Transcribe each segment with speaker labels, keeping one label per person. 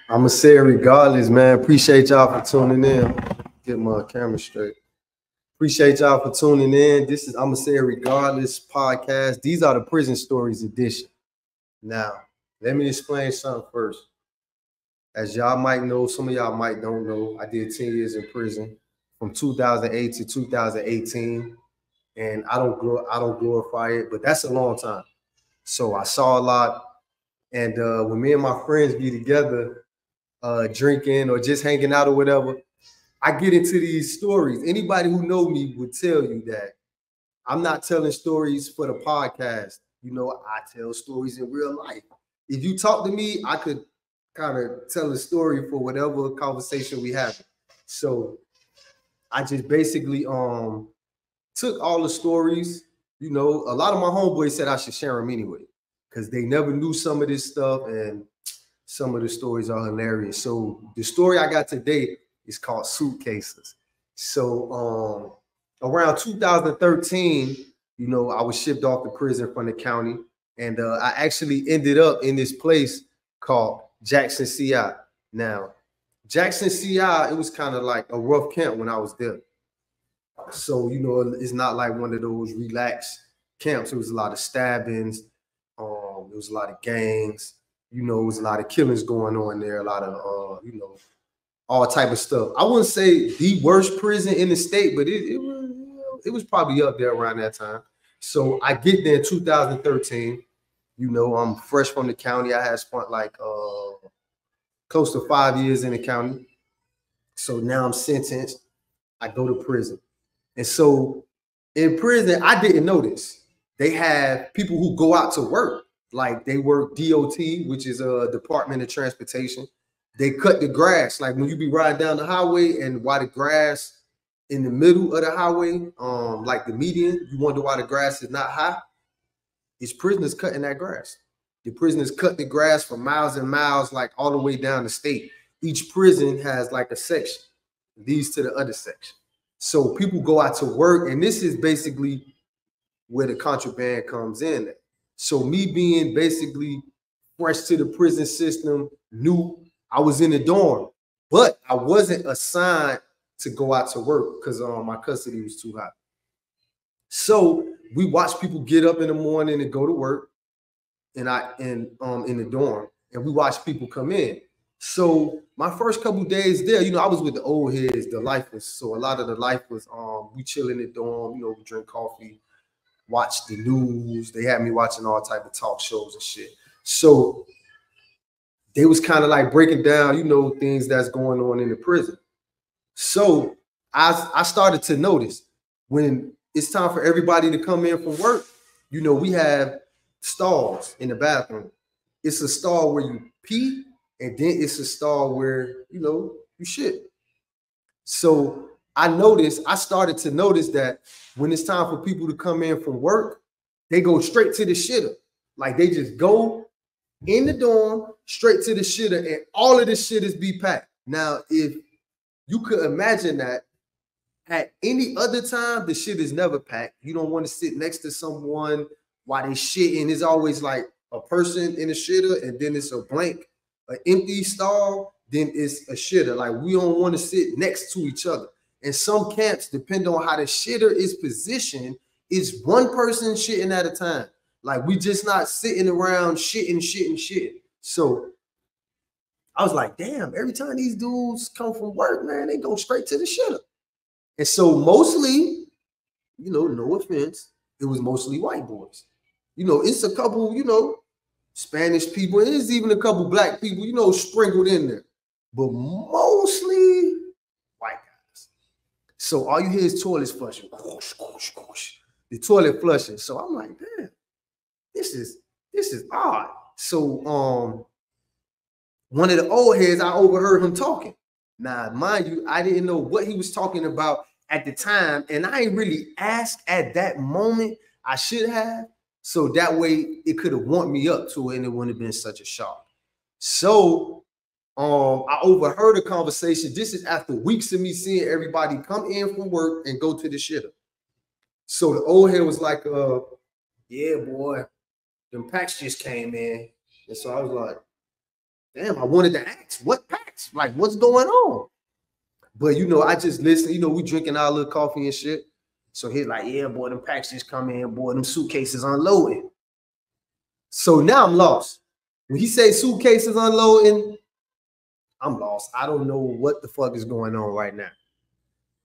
Speaker 1: I'ma say it regardless, man. Appreciate y'all for tuning in. Get my camera straight. Appreciate y'all for tuning in. This is I'ma say it regardless podcast. These are the prison stories edition. Now, let me explain something first. As y'all might know, some of y'all might don't know, I did 10 years in prison from 2008 to 2018. And I don't glorify it, but that's a long time. So I saw a lot. And when me and my friends be together, drinking or just hanging out or whatever, I get into these stories. Anybody who know me would tell you that I'm not telling stories for the podcast. You know, I tell stories in real life. If you talk to me, I could kind of tell a story for whatever conversation we have. So I just basically took all the stories. You know, a lot of my homeboys said I should share them anyway because they never knew some of this stuff, and some of the stories are hilarious. So the story I got today is called Suitcasers. So around 2013, you know, I was shipped off to prison from the county, and I actually ended up in this place called Jackson CI. Now, Jackson CI, it was kind of like a rough camp when I was there. So, you know, it's not like one of those relaxed camps. It was a lot of stabbings. There was a lot of gangs. You know, it was a lot of killings going on there. A lot of, you know, all type of stuff. I wouldn't say the worst prison in the state, but it was probably up there around that time. So I get there in 2013. You know, I'm fresh from the county. I had spent like close to 5 years in the county. So now I'm sentenced. I go to prison. And so in prison, I didn't know this. They have people who go out to work. Like they work DOT, which is a Department of Transportation. They cut the grass. Like when you be riding down the highway and while the grass in the middle of the highway, like the median, you wonder why the grass is not high. It's prisoners cutting that grass. The prisoners cut the grass for miles and miles, like all the way down the state. Each prison has like a section, leads to the other section. So people go out to work, and this is basically where the contraband comes in. So me being basically fresh to the prison system, knew I was in the dorm, but I wasn't assigned to go out to work because my custody was too high. So we watch people get up in the morning and go to work, and in the dorm, and we watch people come in. So my first couple days there, you know, I was with the old heads, the lifers. So a lot of the lifers, we chill in the dorm, you know, we drink coffee, watch the news. They had me watching all type of talk shows and shit. So they was kind of like breaking down, you know, things that's going on in the prison. So I started to notice when it's time for everybody to come in from work, you know, we have stalls in the bathroom. It's a stall where you pee, and then it's a stall where, you know, you shit. So I started to notice that when it's time for people to come in from work, they go straight to the shitter. Like they just go in the dorm, straight to the shitter, and all of the shitters be packed. Now, if you could imagine that at any other time, the shit is never packed. You don't want to sit next to someone while they shitting. It's always like a person in a shitter, and then it's a blank, an empty stall, then it's a shitter. Like we don't want to sit next to each other. And some camps, depending on how the shitter is positioned, it's one person shitting at a time. Like we just not sitting around shitting. So I was like, damn, every time these dudes come from work, man, they go straight to the shitter. And so mostly, you know, no offense, it was mostly white boys. You know, it's a couple, you know, Spanish people, and there's even a couple black people, you know, sprinkled in there. But mostly white guys. So all you hear is toilets flushing. The toilet flushing. So I'm like, damn, this is odd. So one of the old heads, I overheard him talking. Now, mind you, I didn't know what he was talking about at the time, and I ain't really asked at that moment. I should have, so that way it could have warmed me up to it, and it wouldn't have been such a shock. So I overheard a conversation. This is after weeks of me seeing everybody come in from work and go to the shitter. So the old head was like, yeah, boy, them packs just came in. And so I was like, damn, I wanted to ask, what packs? Like, what's going on? But, you know, I just listen. You know, we drinking our little coffee and shit. So he's like, yeah, boy, them packs just come in. Boy, them suitcases unloading. So now I'm lost. When he say suitcases unloading, I'm lost. I don't know what the fuck is going on right now.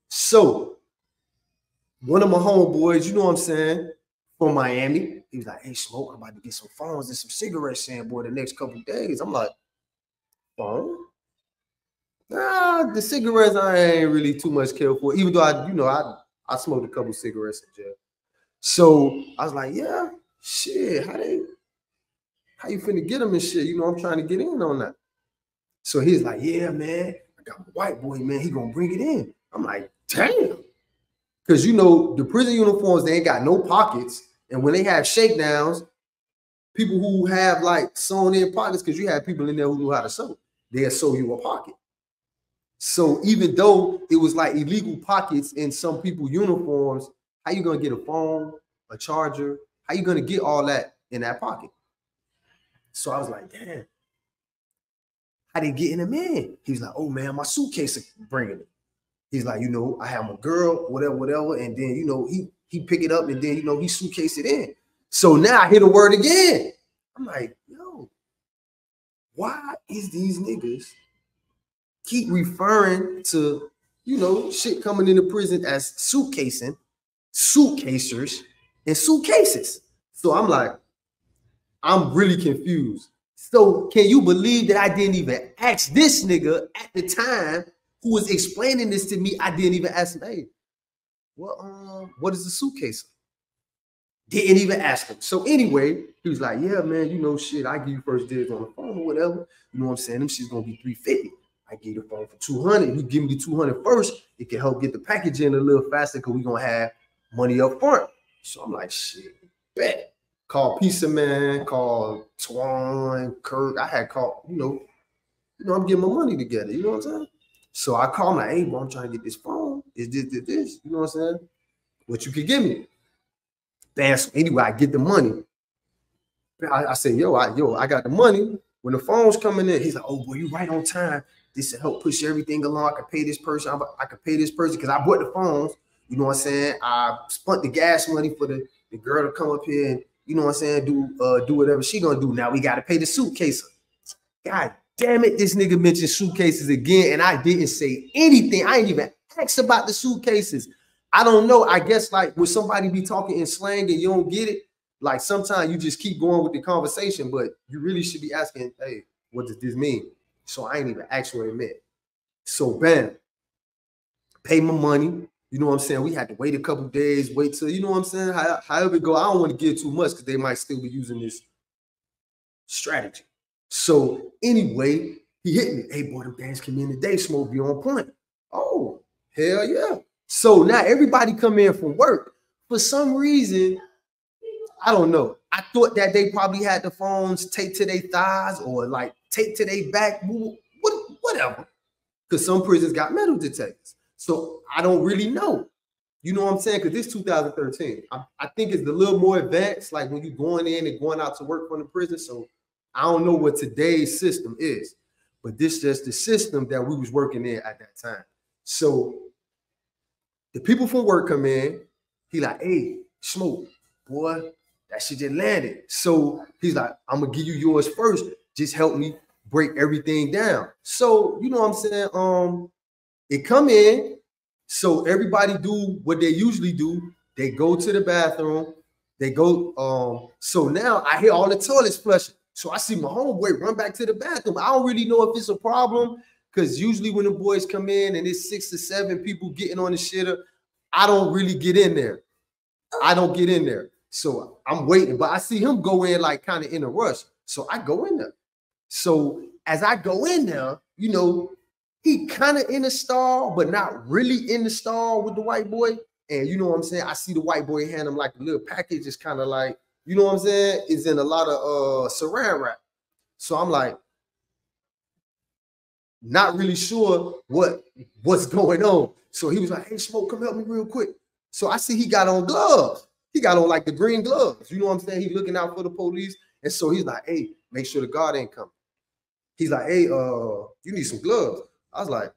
Speaker 1: So one of my homeboys, you know what I'm saying, from Miami, he was like, hey, Smoke, I'm about to get some phones and some cigarettes in, boy, the next couple of days. I'm like, phone? Nah, the cigarettes I ain't really too much care for, even though I smoked a couple cigarettes in jail. So I was like, yeah, shit, how you finna get them and shit? You know, I'm trying to get in on that. So he's like, yeah, man, I got my white boy, man, he gonna bring it in. I'm like, damn. Because, you know, the prison uniforms, they ain't got no pockets. And when they have shakedowns, people who have like sewn in pockets, because you have people in there who know how to sew, they'll sew you a pocket. So even though it was like illegal pockets in some people's uniforms, how you gonna get a phone, a charger? How you gonna get all that in that pocket? So I was like, damn, how they getting them in? He's like, oh man, my suitcase is bringing it. He's like, you know, I have my girl, whatever, and then, you know, he pick it up and then, you know, he suitcase it in. So now I hear the word again. I'm like, yo, why is these niggas keep referring to, you know, shit coming into prison as suitcasing, suitcasers, and suitcases? So I'm like, I'm really confused. So can you believe that I didn't even ask this nigga at the time who was explaining this to me? I didn't even ask him, hey, what is a suitcase? Didn't even ask him. So anyway, he was like, yeah, man, you know, shit, I give you first dibs on the phone or whatever. You know what I'm saying? Them shit's gonna be $350. I give you the phone for $200. You give me the $200 first, it can help get the package in a little faster because we're gonna have money up front. So I'm like, shit, bet. Call Pizza Man, call Twan, Kirk. I had called, you know, I'm getting my money together. You know what I'm saying? So I call him like, hey, bro, I'm trying to get this phone. Is this? You know what I'm saying? What you could give me? Bam. So anyway, I get the money. I say, I got the money. When the phone's coming in, he's like, oh, boy, you right on time. This will help push everything along. I can pay this person. I can pay this person because I bought the phones. You know what I'm saying? I spent the gas money for the girl to come up here and, you know what I'm saying, do whatever she gonna do. Now we got to pay the suitcase. God damn it, this nigga mentioned suitcases again, and I didn't say anything. I ain't even asked about the suitcases. I don't know. I guess like when somebody be talking in slang and you don't get it, like sometimes you just keep going with the conversation, but you really should be asking, hey, what does this mean? So I ain't even asked what it meant. So bam, pay my money. You know what I'm saying? We had to wait a couple days, wait till, you know what I'm saying? However it go, I don't want to give too much because they might still be using this strategy. So anyway, he hit me. Hey, boy, them things come in today, Smoke, be on point. Oh, hell yeah. So now everybody come in from work. For some reason, I don't know. I thought that they probably had the phones taped to their thighs or like taped to their back, whatever. Because some prisons got metal detectors. So I don't really know. You know what I'm saying? Because this 2013. I think it's a little more advanced, like when you're going in and going out to work from the prison. So I don't know what today's system is, but this is just the system that we was working in at that time. So the people from work come in, he like, hey, Smoke, boy, that shit just landed. So he's like, I'm gonna give you yours first. Just help me break everything down. So you know what I'm saying? It come in, so everybody do what they usually do. They go to the bathroom. They go. So now I hear all the toilets flushing. So I see my homeboy run back to the bathroom. I don't really know if it's a problem because usually when the boys come in and it's 6 to 7 people getting on the shitter, I don't really get in there. I don't get in there. So I'm waiting, but I see him go in like kind of in a rush. So I go in there. So as I go in there, you know, he kind of in the stall, but not really in the stall with the white boy. And you know what I'm saying? I see the white boy hand him like a little package. It's kind of like, you know what I'm saying? It's in a lot of saran wrap. So I'm like, not really sure what's going on. So he was like, hey, Smoke, come help me real quick. So I see he got on gloves. He got on like the green gloves. You know what I'm saying? He's looking out for the police. And so he's like, hey, make sure the guard ain't coming. He's like, hey, you need some gloves. I was like,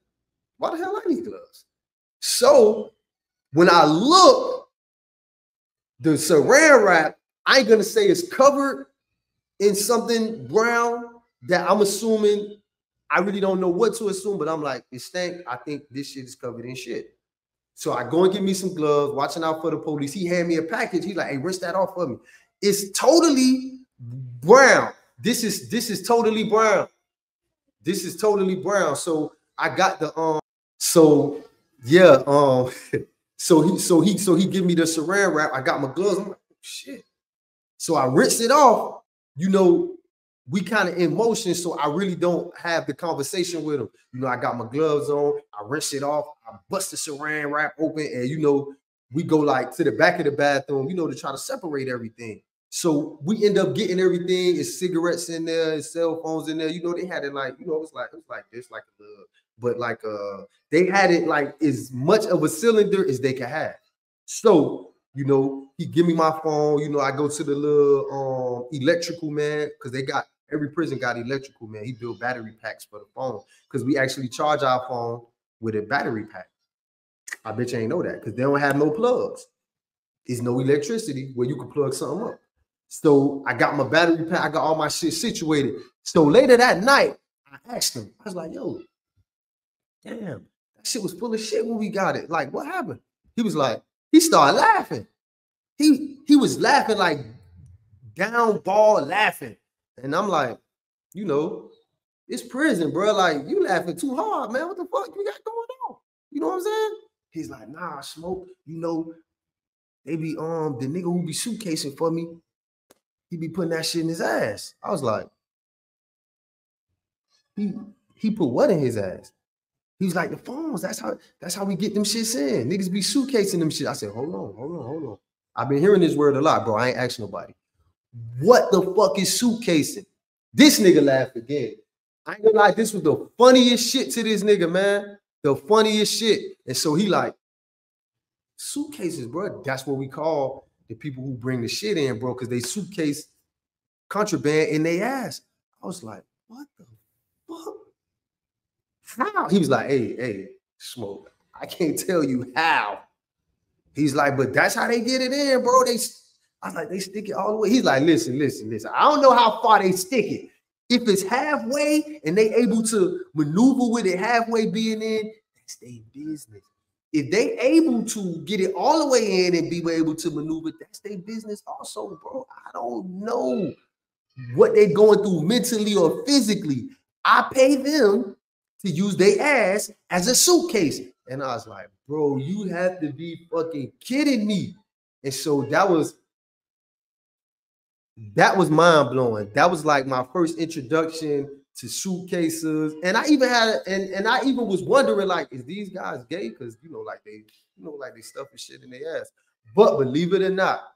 Speaker 1: why the hell I need gloves? So when I look, the saran wrap, I ain't gonna say it's covered in something brown that I'm assuming, I really don't know what to assume, but I'm like, it stank. I think this shit is covered in shit. So I go and get me some gloves, watching out for the police. He handed me a package. He's like, hey, rinse that off for me. It's totally brown. This is totally brown. This is totally brown. So I got the so yeah, so he give me the saran wrap. I got my gloves. I'm like, oh, shit. So I rinse it off. You know, we kind of in motion, so I really don't have the conversation with him. You know, I got my gloves on, I rinse it off, I bust the saran wrap open, and you know, we go like to the back of the bathroom, you know, to try to separate everything. So we end up getting everything. It's cigarettes in there, it's cell phones in there. You know, they had it like, you know, it was like this, like a little, but like they had it like as much of a cylinder as they could have. So you know, he give me my phone. You know, I go to the little electrical man because they got every prison got electrical man. He built battery packs for the phone because we actually charge our phone with a battery pack. I bet you ain't know that because they don't have no plugs. There's no electricity where you can plug something up. So I got my battery pack. I got all my shit situated. So later that night, I asked him. I was like, "Yo, damn, that shit was full of shit when we got it. Like, what happened?" He was like, he started laughing. He was laughing like down ball laughing. And I'm like, you know, it's prison, bro. Like, you laughing too hard, man. What the fuck you got going on? You know what I'm saying? He's like, nah, Smoke, you know, they be the nigga who be suitcasing for me, he be putting that shit in his ass. I was like, he put what in his ass? He was like, the phones, that's how we get them shits in. Niggas be suitcasing them shit. I said, hold on. I've been hearing this word a lot, bro. I ain't asking nobody. What the fuck is suitcasing? This nigga laughed again. I ain't gonna lie, this was the funniest shit to this nigga, man. The funniest shit. And so he like, suitcases, bro. That's what we call the people who bring the shit in, bro, because they suitcase contraband in their ass. I was like, what the fuck? How? He was like, hey, Smoke, I can't tell you how. He's like, but that's how they get it in, bro. I was like, they stick it all the way. He's like, listen. I don't know how far they stick it. If it's halfway and they able to maneuver with it halfway being in, that's their business. If they able to get it all the way in and be able to maneuver, that's their business also, bro. I don't know what they're going through mentally or physically. I pay them to use their ass as a suitcase. And I was like, bro, you have to be fucking kidding me. And so that was mind blowing. That was like my first introduction to suitcases. And I even had, and I even was wondering, like, is these guys gay? Because like they stuffing shit in their ass. But believe it or not,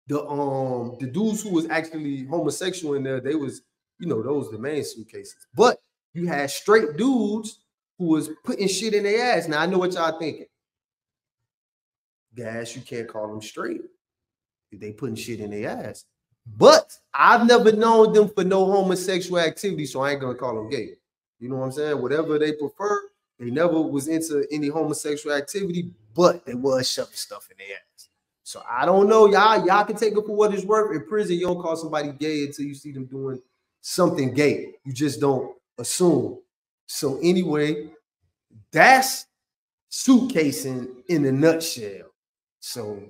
Speaker 1: the dudes who was actually homosexual in there, they was, those the main suitcases. But you had straight dudes who was putting shit in their ass. Now I know what y'all thinking. Gas, you can't call them straight if they putting shit in their ass. But I've never known them for no homosexual activity, so I ain't gonna call them gay. You know what I'm saying? Whatever they prefer, they never was into any homosexual activity, but they was shoving stuff in their ass. So I don't know, y'all can take it for what it's worth. In prison, you don't call somebody gay until you see them doing something gay. You just don't assume. So anyway, that's suitcasing in a nutshell. So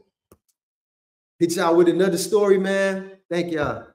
Speaker 1: hit y'all with another story, man. Thank y'all.